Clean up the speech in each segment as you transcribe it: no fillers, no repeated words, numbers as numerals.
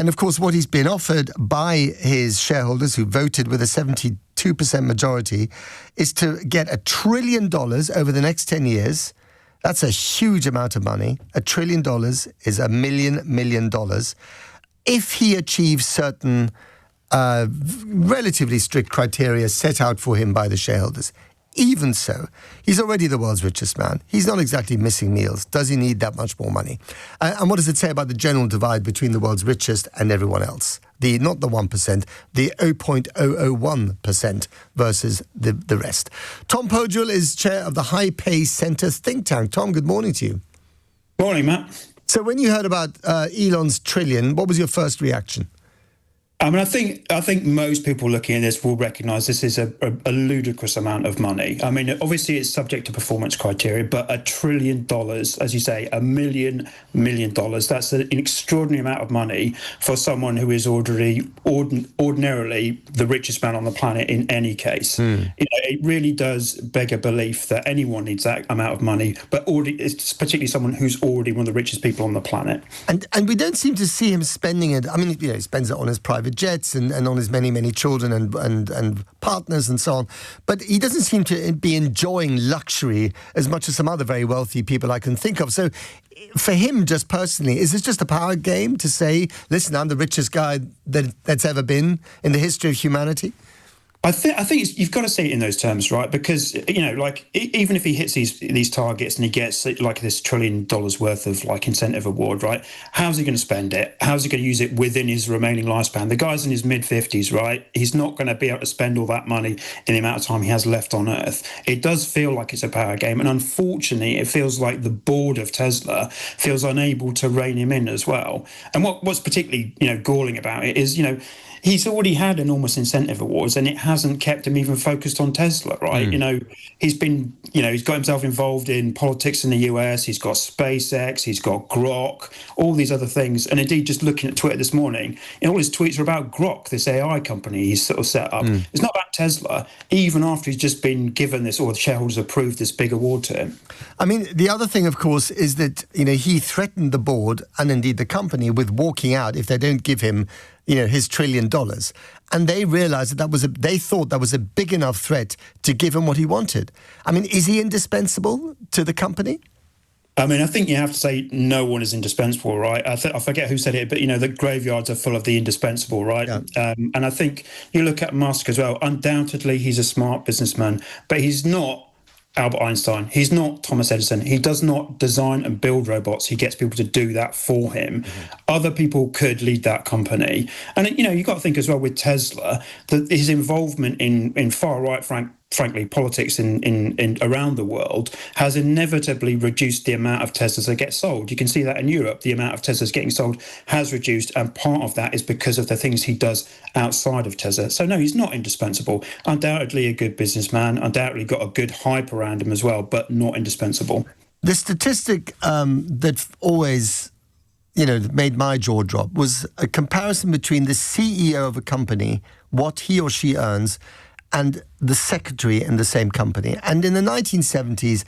And of course, what he's been offered by his shareholders who voted with a 72% majority is to get $1 trillion over the next 10 years. That's a huge amount of money. $1 trillion is $1 million. If he achieves certain relatively strict criteria set out for him by the shareholders. Even so, he's already the world's richest man. He's not exactly missing meals. Does he need that much more money? And what does it say about the general divide between the world's richest and everyone else? Not the 1%, the 0.001% versus the rest. Tom Powdrill is chair of the High Pay Centre think tank. Tom, good morning to you. Morning, Matt. So when you heard about Elon's trillion, what was your first reaction? I mean, I think most people looking at this will recognise this is a ludicrous amount of money. I mean, obviously it's subject to performance criteria, but $1 trillion, as you say, $1 million, that's an extraordinary amount of money for someone who is ordinarily the richest man on the planet in any case. You know, it really does beg a belief that anyone needs that amount of money, but it's particularly someone who's already one of the richest people on the planet. And we don't seem to see him spending it. I mean, he spends it on his private jets and on his many children and partners and so on. But he doesn't seem to be enjoying luxury as much as some other very wealthy people I can think of. So for him, just personally, is this just a power game to say, listen, I'm the richest guy that's ever been in the history of humanity? I think you've got to see it in those terms, right? Because, like, even if he hits these targets and he gets like this $1 trillion worth of like incentive award, right? How's he going to spend it? How's he going to use it within his remaining lifespan? The guy's in his mid-50s, right? He's not going to be able to spend all that money in the amount of time he has left on Earth. It does feel like it's a power game. And unfortunately, it feels like the board of Tesla feels unable to rein him in as well. And what's particularly, galling about it is, he's already had enormous incentive awards and it hasn't kept him even focused on Tesla, right? He's been, he's got himself involved in politics in the US, he's got SpaceX, he's got Grok, all these other things. And indeed, just looking at Twitter this morning, all his tweets are about Grok, this AI company he's sort of set up. It's not about Tesla, even after he's just been given this, or the shareholders approved this big award to him. I mean, the other thing, of course, is that, he threatened the board and indeed the company with walking out if they don't give him his $1 trillion. And they realized they thought that was a big enough threat to give him what he wanted. I mean, is he indispensable to the company? I mean, I think you have to say no one is indispensable, right? I forget who said it, but, the graveyards are full of the indispensable, right? Yeah. And I think you look at Musk as well. Undoubtedly, he's a smart businessman, but he's not Albert Einstein. He's not Thomas Edison. He does not design and build robots. He gets people to do that for him. Other people could lead that company. And, you've got to think as well with Tesla that his involvement in far right, frankly, politics in around the world has inevitably reduced the amount of Teslas that get sold. You can see that in Europe, the amount of Teslas getting sold has reduced, and part of that is because of the things he does outside of Tesla. So no, he's not indispensable. Undoubtedly a good businessman, undoubtedly got a good hype around him as well, but not indispensable. The statistic that always made my jaw drop was a comparison between the CEO of a company, what he or she earns, and the secretary in the same company. And in the 1970s,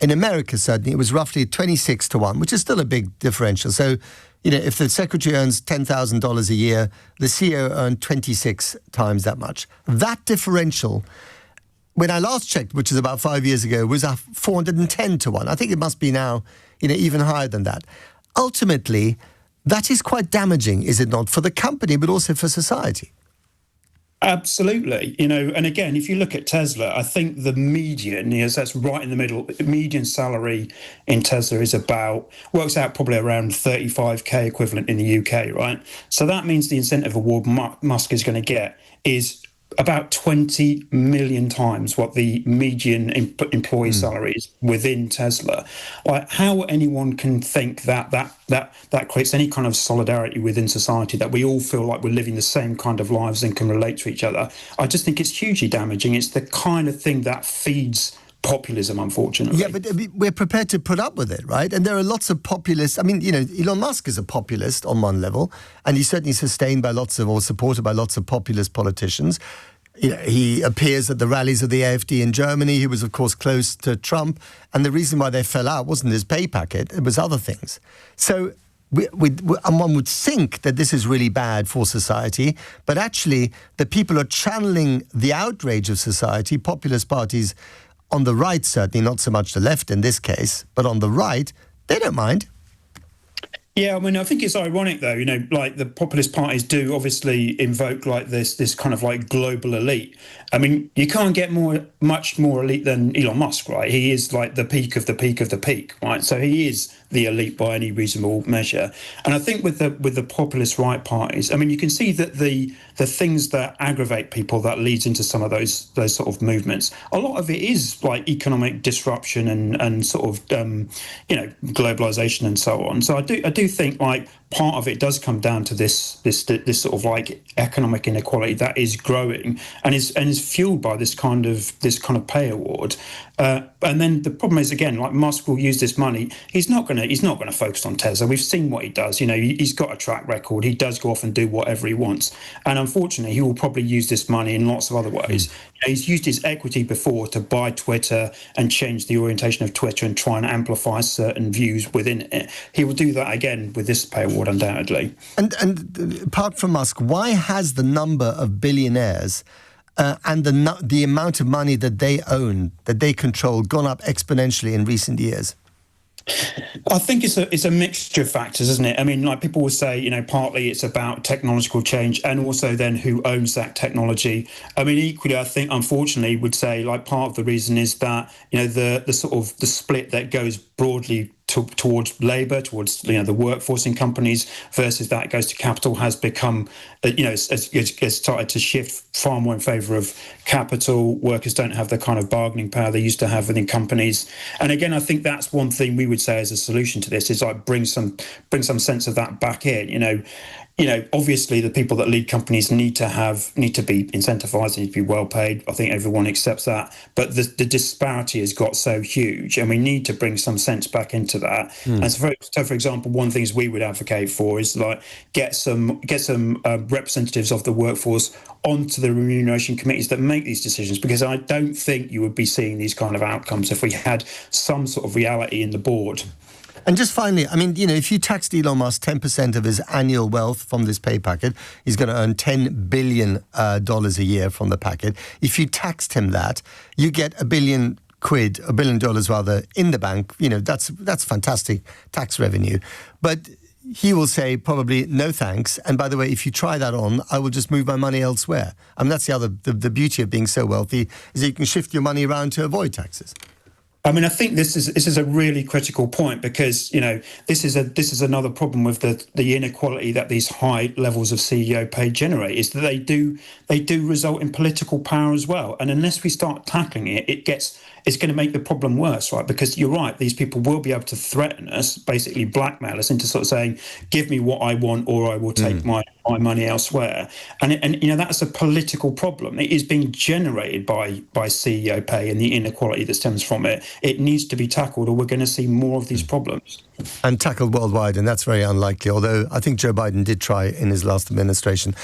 in America certainly, it was roughly 26 to 1, which is still a big differential. So, if the secretary earns $10,000 a year, the CEO earned 26 times that much. That differential, when I last checked, which is about 5 years ago, was 410 to 1. I think it must be now, even higher than that. Ultimately, that is quite damaging, is it not, for the company, but also for society? Absolutely. And again, if you look at Tesla, I think the median, so that's right in the middle, median salary in Tesla works out probably around 35k equivalent in the UK, right? So that means the incentive award Musk is going to get is about 20 million times what the median employee salary is within Tesla. Like, how anyone can think that creates any kind of solidarity within society, that we all feel like we're living the same kind of lives and can relate to each other, I just think it's hugely damaging. It's the kind of thing that feeds populism, unfortunately. Yeah, but we're prepared to put up with it, right? And there are lots of populists. I mean, Elon Musk is a populist on one level, and he's certainly supported by lots of populist politicians. He appears at the rallies of the AfD in Germany. He was, of course, close to Trump. And the reason why they fell out wasn't his pay packet. It was other things. So and one would think that this is really bad for society, but actually the people are channeling the outrage of society, populist parties on the right, certainly not so much the left in this case, but on the right, they don't mind. Yeah, I mean, I think it's ironic, though, like the populist parties do obviously invoke like this kind of like global elite. I mean, you can't get much more elite than Elon Musk, right? He is like the peak of the peak of the peak, right? So he is the elite by any reasonable measure. And I think with the populist right parties, I mean, you can see that the things that aggravate people that leads into some of those sort of movements, a lot of it is like economic disruption and sort of globalization and so on. So I do think like part of it does come down to this sort of like economic inequality that is growing and is fueled by this kind of pay award. And then the problem is, again, like Musk will use this money. He's not going to focus on Tesla. We've seen what he does. He's got a track record. He does go off and do whatever he wants. And unfortunately, he will probably use this money in lots of other ways. He's used his equity before to buy Twitter and change the orientation of Twitter and try and amplify certain views within it. He will do that again with this pay award, undoubtedly. And apart from Musk, why has the number of billionaires and the amount of money that they own, that they control, gone up exponentially in recent years? I think it's a mixture of factors, isn't it? I mean, like people will say, partly it's about technological change and also then who owns that technology. I mean, equally, I think, unfortunately, would say like part of the reason is that, the sort of the split that goes broadly towards labour, towards the workforce in companies versus that goes to capital has become, has started to shift far more in favour of capital. Workers don't have the kind of bargaining power they used to have within companies. And again, I think that's one thing we would say as a solution to this is like bring some sense of that back in. Obviously the people that lead companies need to be incentivized, need to be well paid. I think everyone accepts that. But the disparity has got so huge and we need to bring some sense back into that. And so for example, one of the things we would advocate for is like get some representatives of the workforce onto the remuneration committees that make these decisions, because I don't think you would be seeing these kind of outcomes if we had some sort of reality in the board. And just finally, I mean, if you taxed Elon Musk 10% of his annual wealth from this pay packet, he's going to earn $10 billion a year from the packet. If you taxed him that, you get $1 billion rather, in the bank. That's fantastic tax revenue. But he will say probably no thanks. And by the way, if you try that on, I will just move my money elsewhere. I mean, that's the beauty of being so wealthy, is that you can shift your money around to avoid taxes. I mean, I think this is a really critical point because this is another problem with the inequality that these high levels of CEO pay generate, is that they do result in political power as well. And unless we start tackling it, it's going to make the problem worse, right? Because you're right, these people will be able to threaten us, basically blackmail us into sort of saying, give me what I want or I will take my money elsewhere. And that's a political problem. It is being generated by CEO pay and the inequality that stems from it. It needs to be tackled or we're going to see more of these problems. And tackled worldwide, and that's very unlikely, although I think Joe Biden did try in his last administration.